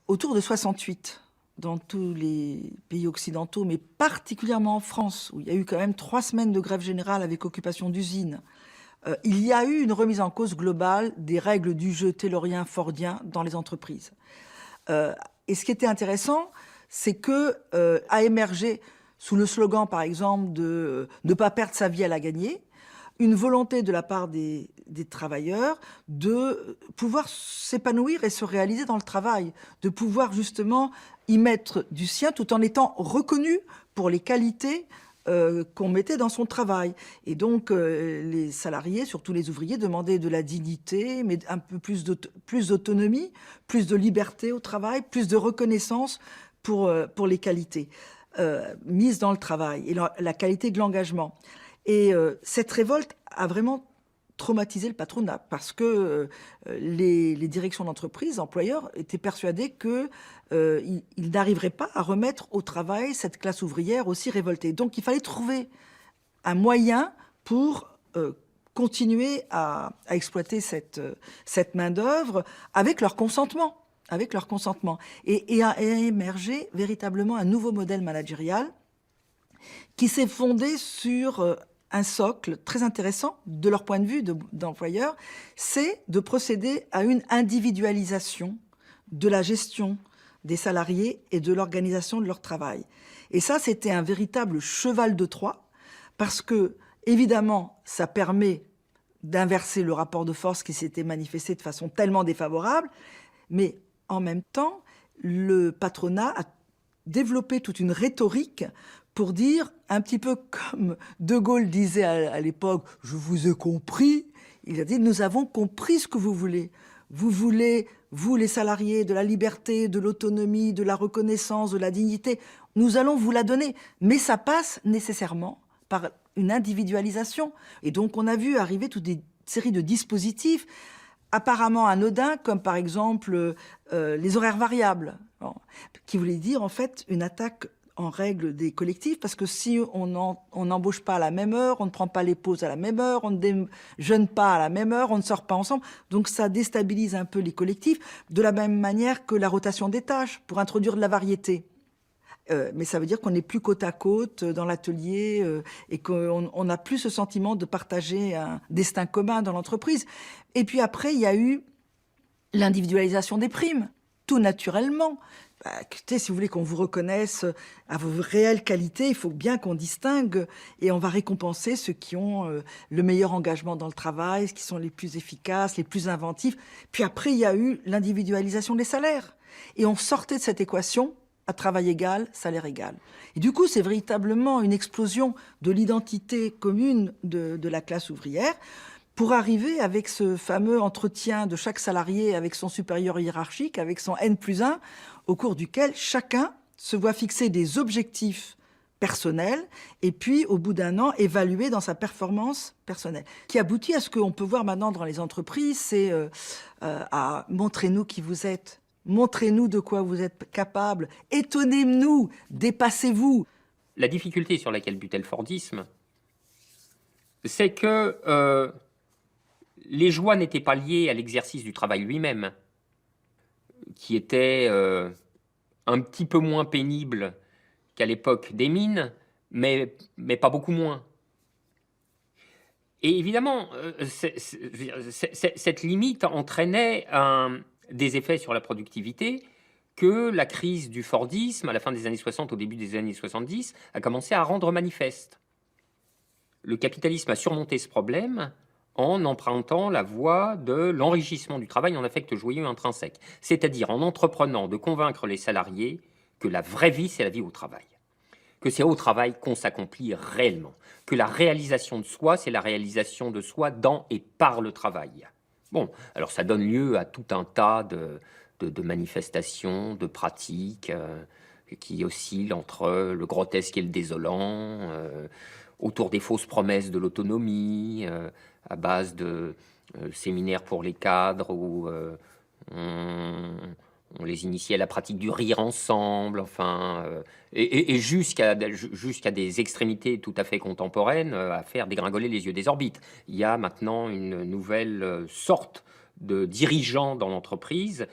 autour de 68, dans tous les pays occidentaux, mais particulièrement en France, où il y a eu quand même 3 semaines de grève générale avec occupation d'usines, il y a eu une remise en cause globale des règles du jeu taylorien-fordien dans les entreprises. Et ce qui était intéressant, c'est que a émergé, sous le slogan par exemple de ne pas perdre sa vie à la gagner, une volonté de la part des travailleurs de pouvoir s'épanouir et se réaliser dans le travail, de pouvoir justement y mettre du sien tout en étant reconnu pour les qualités qu'on mettait dans son travail. Et donc, les salariés, surtout les ouvriers, demandaient de la dignité, mais un peu plus d'autonomie, plus de liberté au travail, plus de reconnaissance pour les qualités mises dans le travail et la qualité de l'engagement. Et cette révolte a vraiment traumatisé le patronat parce que les directions d'entreprise, employeurs, étaient persuadés qu'ils n'arriveraient pas à remettre au travail cette classe ouvrière aussi révoltée. Donc il fallait trouver un moyen pour continuer à exploiter cette main-d'œuvre avec leur consentement. Avec leur consentement. Et a émergé véritablement un nouveau modèle managérial qui s'est fondé sur un socle très intéressant de leur point de vue d'employeur, c'est de procéder à une individualisation de la gestion des salariés et de l'organisation de leur travail. Et ça, c'était un véritable cheval de Troie, parce que, évidemment, ça permet d'inverser le rapport de force qui s'était manifesté de façon tellement défavorable, mais en même temps, le patronat a développé toute une rhétorique pour dire, un petit peu comme De Gaulle disait à l'époque, « Je vous ai compris », il a dit, « Nous avons compris ce que vous voulez. Vous voulez, vous les salariés, de la liberté, de l'autonomie, de la reconnaissance, de la dignité. Nous allons vous la donner. » Mais ça passe nécessairement par une individualisation. Et donc on a vu arriver toute une série de dispositifs apparemment anodins, comme par exemple les horaires variables, qui voulaient dire en fait une attaque en règle des collectifs, parce que si on n'embauche pas à la même heure, on ne prend pas les pauses à la même heure, on ne déjeune pas à la même heure, on ne sort pas ensemble, donc ça déstabilise un peu les collectifs, de la même manière que la rotation des tâches, pour introduire de la variété. Mais ça veut dire qu'on n'est plus côte à côte dans l'atelier et qu'on n'a plus ce sentiment de partager un destin commun dans l'entreprise. Et puis après, il y a eu l'individualisation des primes, tout naturellement. Bah, écoutez, si vous voulez qu'on vous reconnaisse à vos réelles qualités, il faut bien qu'on distingue et on va récompenser ceux qui ont le meilleur engagement dans le travail, ceux qui sont les plus efficaces, les plus inventifs. Puis après, il y a eu l'individualisation des salaires. Et on sortait de cette équation à travail égal, salaire égal. Et du coup, c'est véritablement une explosion de l'identité commune de la classe ouvrière pour arriver avec ce fameux entretien de chaque salarié avec son supérieur hiérarchique, avec son N+1, au cours duquel chacun se voit fixer des objectifs personnels et puis, au bout d'un an, évaluer dans sa performance personnelle. Qui aboutit à ce qu'on peut voir maintenant dans les entreprises, c'est à montrez-nous qui vous êtes. Montrez-nous de quoi vous êtes capable. Étonnez-nous, dépassez-vous. La difficulté sur laquelle butait le Fordisme, c'est que les joies n'étaient pas liées à l'exercice du travail lui-même, qui était un petit peu moins pénible qu'à l'époque des mines, mais pas beaucoup moins. Et évidemment, cette limite entraînait des effets sur la productivité que la crise du Fordisme, à la fin des années 60, au début des années 70, a commencé à rendre manifeste. Le capitalisme a surmonté ce problème en empruntant la voie de l'enrichissement du travail en affect joyeux intrinsèque, c'est-à-dire en entreprenant de convaincre les salariés que la vraie vie, c'est la vie au travail, que c'est au travail qu'on s'accomplit réellement, que la réalisation de soi, c'est la réalisation de soi dans et par le travail. Bon, alors ça donne lieu à tout un tas de manifestations, de pratiques qui oscillent entre le grotesque et le désolant, autour des fausses promesses de l'autonomie, à base de séminaires pour les cadres où on les initiait à la pratique du rire ensemble, enfin, et jusqu'à des extrémités tout à fait contemporaines, à faire dégringoler les yeux des orbites. Il y a maintenant une nouvelle sorte de dirigeant dans l'entreprise,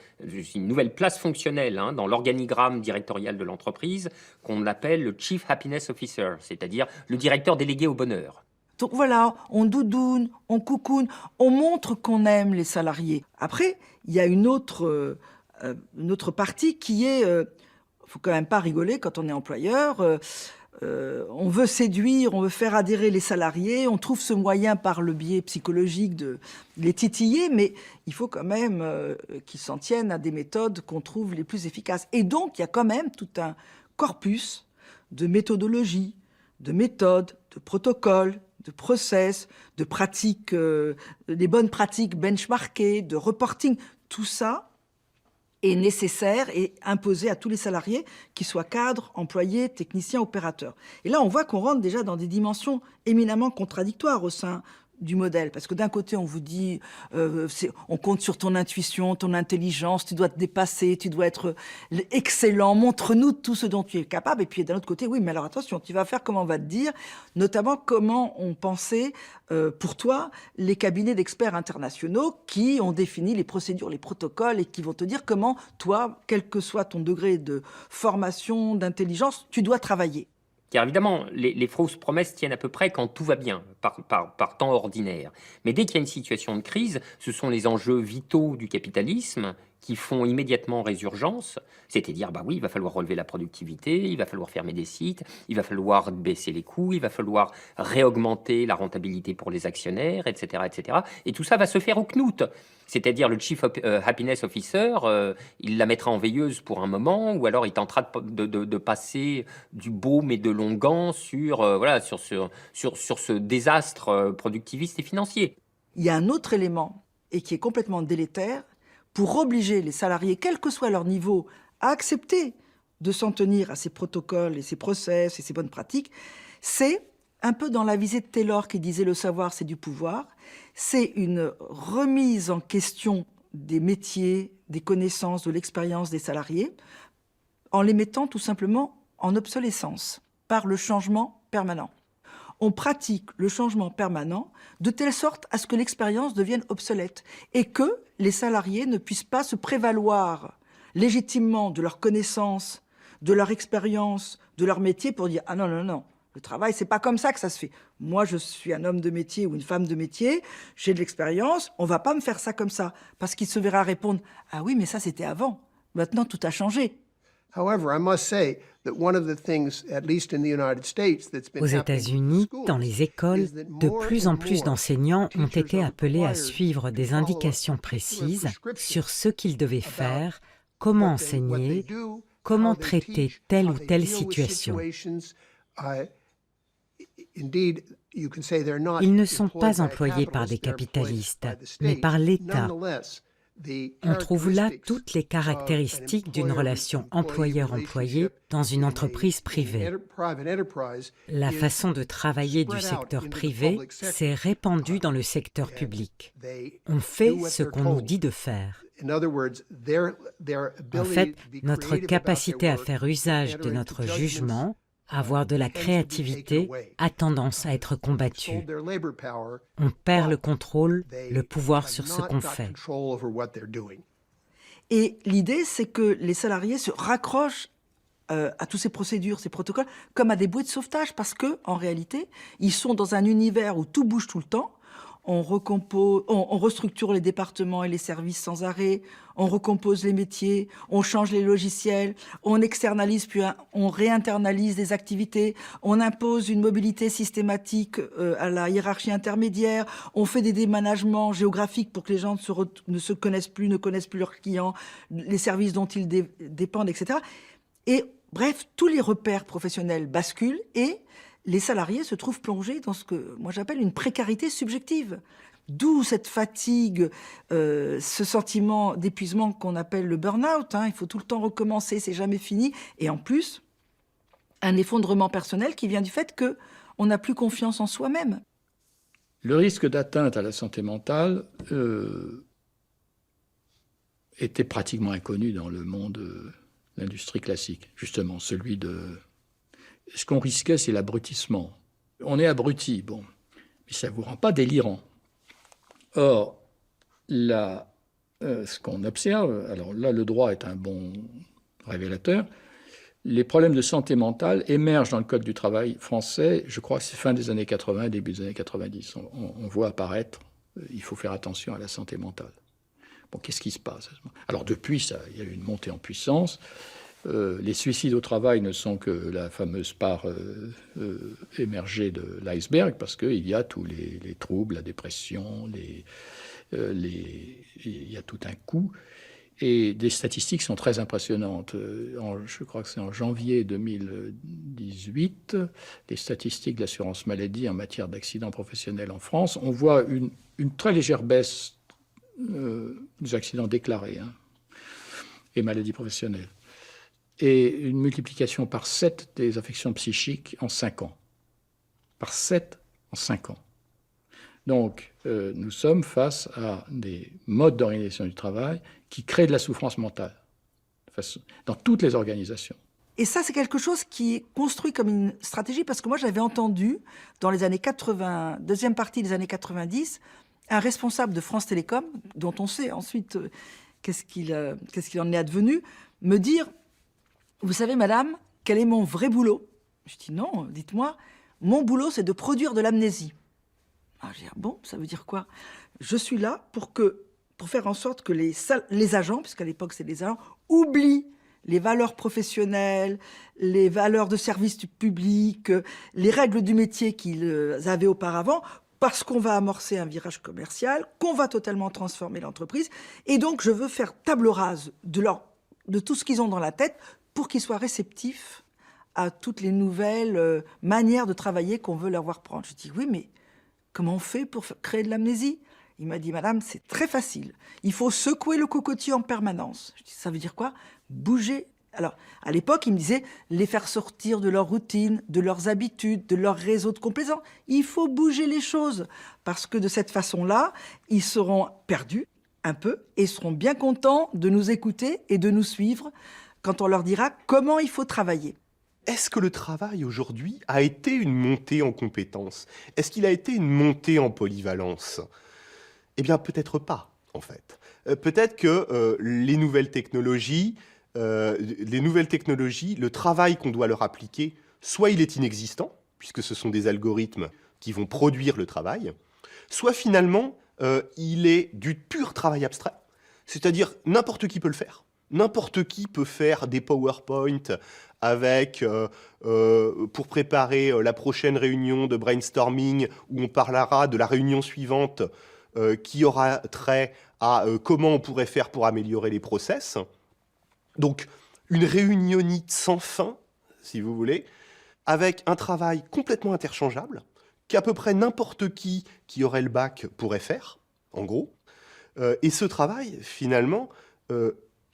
une nouvelle place fonctionnelle dans l'organigramme directorial de l'entreprise qu'on appelle le Chief Happiness Officer, c'est-à-dire le directeur délégué au bonheur. Donc voilà, on doudoune, on coucoune, on montre qu'on aime les salariés. Après, il y a une autre partie qui est, faut quand même pas rigoler quand on est employeur. On veut séduire, on veut faire adhérer les salariés, on trouve ce moyen par le biais psychologique de les titiller, mais il faut quand même qu'ils s'en tiennent à des méthodes qu'on trouve les plus efficaces. Et donc, il y a quand même tout un corpus de méthodologies, de méthodes, de protocoles, de process, de pratiques, des bonnes pratiques benchmarkées, de reporting. Tout ça est nécessaire et imposé à tous les salariés, qu'ils soient cadres, employés, techniciens, opérateurs. Et là, on voit qu'on rentre déjà dans des dimensions éminemment contradictoires au sein du modèle. Parce que d'un côté, on vous dit, on compte sur ton intuition, ton intelligence, tu dois te dépasser, tu dois être excellent, montre-nous tout ce dont tu es capable. Et puis d'un autre côté, oui, mais alors attention, tu vas faire comme on va te dire, notamment comment ont pensé, pour toi, les cabinets d'experts internationaux qui ont défini les procédures, les protocoles et qui vont te dire comment, toi, quel que soit ton degré de formation, d'intelligence, tu dois travailler. Car évidemment, les fausses promesses tiennent à peu près quand tout va bien, par temps ordinaire. Mais dès qu'il y a une situation de crise, ce sont les enjeux vitaux du capitalisme qui font immédiatement résurgence, c'est-à-dire, bah oui, il va falloir relever la productivité, il va falloir fermer des sites, il va falloir baisser les coûts, il va falloir réaugmenter la rentabilité pour les actionnaires, etc., etc. Et tout ça va se faire au knout. C'est-à-dire le Chief Happiness Officer, il la mettra en veilleuse pour un moment, ou alors il tentera de passer du baume et de l'onguent sur ce désastre productiviste et financier. Il y a un autre élément, et qui est complètement délétère, pour obliger les salariés, quel que soit leur niveau, à accepter de s'en tenir à ces protocoles et ces process et ces bonnes pratiques, c'est un peu dans la visée de Taylor qui disait « le savoir, c'est du pouvoir », c'est une remise en question des métiers, des connaissances, de l'expérience des salariés, en les mettant tout simplement en obsolescence, par le changement permanent. On pratique le changement permanent de telle sorte à ce que l'expérience devienne obsolète et que les salariés ne puissent pas se prévaloir légitimement de leurs connaissances, de leur expérience, de leur métier pour dire « Ah non, non, non, le travail, c'est pas comme ça que ça se fait. Moi, je suis un homme de métier ou une femme de métier, j'ai de l'expérience, on va pas me faire ça comme ça. » Parce qu'il se verra répondre « Ah oui, mais ça, c'était avant. Maintenant, tout a changé. » Aux États-Unis, dans les écoles, de plus en plus d'enseignants ont été appelés à suivre des indications précises sur ce qu'ils devaient faire, comment enseigner, comment traiter telle ou telle situation. Ils ne sont pas employés par des capitalistes, mais par l'État. On trouve là toutes les caractéristiques d'une relation employeur-employé dans une entreprise privée. La façon de travailler du secteur privé s'est répandue dans le secteur public. On fait ce qu'on nous dit de faire. En fait, notre capacité à faire usage de notre jugement, avoir de la créativité, a tendance à être combattue. On perd le contrôle, le pouvoir sur ce qu'on fait. Et l'idée, c'est que les salariés se raccrochent à toutes ces procédures, ces protocoles, comme à des bouées de sauvetage, parce que en réalité, ils sont dans un univers où tout bouge tout le temps. On restructure les départements et les services sans arrêt, on recompose les métiers, on change les logiciels, on externalise puis on réinternalise des activités, on impose une mobilité systématique à la hiérarchie intermédiaire, on fait des déménagements géographiques pour que les gens ne se connaissent plus, ne connaissent plus leurs clients, les services dont ils dépendent, etc. Et bref, tous les repères professionnels basculent et les salariés se trouvent plongés dans ce que moi j'appelle une précarité subjective. D'où cette fatigue, ce sentiment d'épuisement qu'on appelle le burn-out. Il faut tout le temps recommencer, c'est jamais fini. Et en plus, un effondrement personnel qui vient du fait qu'on n'a plus confiance en soi-même. Le risque d'atteinte à la santé mentale était pratiquement inconnu dans le monde de l'industrie classique. Justement, celui de... Ce qu'on risquait, c'est l'abrutissement. On est abruti, bon, mais ça ne vous rend pas délirant. Or, la Ce qu'on observe, alors là, le droit est un bon révélateur, les problèmes de santé mentale émergent dans le Code du travail français, je crois que c'est fin des années 80, début des années 90. On voit apparaître, il faut faire attention à la santé mentale. Bon, qu'est-ce qui se passe? Alors depuis, il y a eu une montée en puissance. Les suicides au travail ne sont que la fameuse part émergée de l'iceberg, parce qu'il y a tous les troubles, la dépression, il y a tout un coût. Et des statistiques sont très impressionnantes. Je crois que c'est en janvier 2018, les statistiques de l'assurance maladie en matière d'accidents professionnels en France, on voit une très légère baisse des accidents déclarés et maladies professionnelles. Et une multiplication par 7 des affections psychiques en 5 ans. Par 7 en 5 ans. Donc, nous sommes face à des modes d'organisation du travail qui créent de la souffrance mentale dans toutes les organisations. Et ça, c'est quelque chose qui est construit comme une stratégie, parce que moi, j'avais entendu, dans les années 80, deuxième partie des années 90, un responsable de France Télécom, dont on sait ensuite qu'est-ce qu'il en est advenu, me dire, vous savez, madame, quel est mon vrai boulot? Je dis, non, dites-moi, mon boulot, c'est de produire de l'amnésie. Je dis, bon, ça veut dire quoi? Je suis là pour faire en sorte que les agents, puisqu'à l'époque c'est les agents, oublient les valeurs professionnelles, les valeurs de service du public, les règles du métier qu'ils avaient auparavant, parce qu'on va amorcer un virage commercial, qu'on va totalement transformer l'entreprise. Et donc, je veux faire table rase de tout ce qu'ils ont dans la tête pour qu'ils soient réceptifs à toutes les nouvelles manières de travailler qu'on veut leur voir prendre. Je dis, oui, mais comment on fait pour créer de l'amnésie? Il m'a dit, madame, c'est très facile. Il faut secouer le cocotier en permanence. Je dis, ça veut dire quoi? Bouger. Alors, à l'époque, il me disait, les faire sortir de leur routine, de leurs habitudes, de leur réseau de complaisance. Il faut bouger les choses, parce que de cette façon-là, ils seront perdus un peu et seront bien contents de nous écouter et de nous suivre quand on leur dira comment il faut travailler. Est-ce que le travail aujourd'hui a été une montée en compétences? Est-ce qu'il a été une montée en polyvalence? Eh bien, peut-être pas, en fait. Peut-être que les nouvelles technologies, le travail qu'on doit leur appliquer, soit il est inexistant, puisque ce sont des algorithmes qui vont produire le travail, soit finalement, il est du pur travail abstrait, c'est-à-dire n'importe qui peut le faire. N'importe qui peut faire des PowerPoint avec, pour préparer la prochaine réunion de brainstorming où on parlera de la réunion suivante qui aura trait à comment on pourrait faire pour améliorer les process. Donc, une réunionnite sans fin, si vous voulez, avec un travail complètement interchangeable qu'à peu près n'importe qui aurait le bac pourrait faire, en gros. Et ce travail, finalement,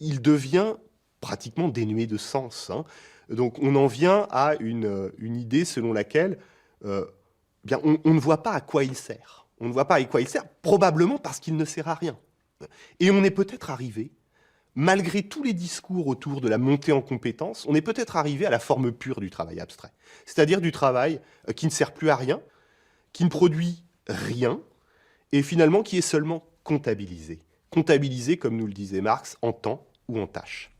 il devient pratiquement dénué de sens. Donc on en vient à une idée selon laquelle bien, on ne voit pas à quoi il sert. On ne voit pas à quoi il sert, probablement parce qu'il ne sert à rien. Et on est peut-être arrivé, malgré tous les discours autour de la montée en compétences, on est peut-être arrivé à la forme pure du travail abstrait. C'est-à-dire du travail qui ne sert plus à rien, qui ne produit rien, et finalement qui est seulement comptabilisé. Comptabilisé, comme nous le disait Marx, en temps ou en tâches.